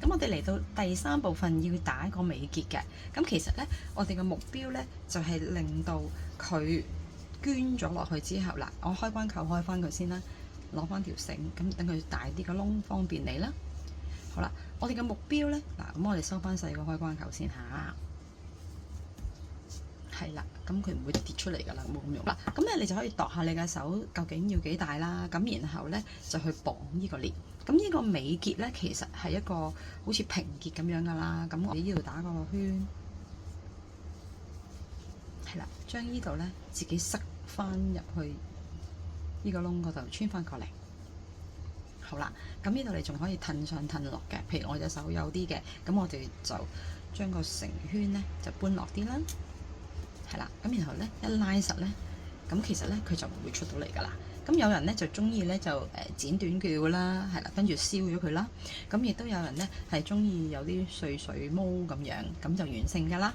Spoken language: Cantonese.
咁我哋嚟到第3部分要打一個尾結嘅。咁其實咧，我哋嘅目標咧就係令到佢捐咗落去之後啦，我開關扣開翻佢先啦，攞翻條繩，咁等佢大啲個窿，方便你啦。好啦，我哋嘅目標咧，嗱，咁我哋收翻細個開關扣先嚇。係啦，咁佢唔會跌出嚟噶啦，冇咁用啦。咁咧，你就可以度下你嘅手究竟要幾大啦。咁然後咧就去綁呢個鏈。咁呢個尾結咧，其實係一個好似平結咁樣噶啦。咁我喺呢度打個圈，係啦，將呢度咧自己塞翻入去呢個窿嗰度，穿翻過嚟。好啦，咁呢度你仲可以褪上褪落嘅。譬如我隻手有啲嘅，咁我哋就將個繩圈咧就搬落啲啦。係啦，咁然後咧一拉實咧，咁其實咧佢就唔會出到嚟噶啦。咁有人咧就中意咧就剪短叫啦，係啦，跟住燒咗佢啦。咁亦都有人咧係中意有啲碎水毛咁樣，咁就完成噶啦。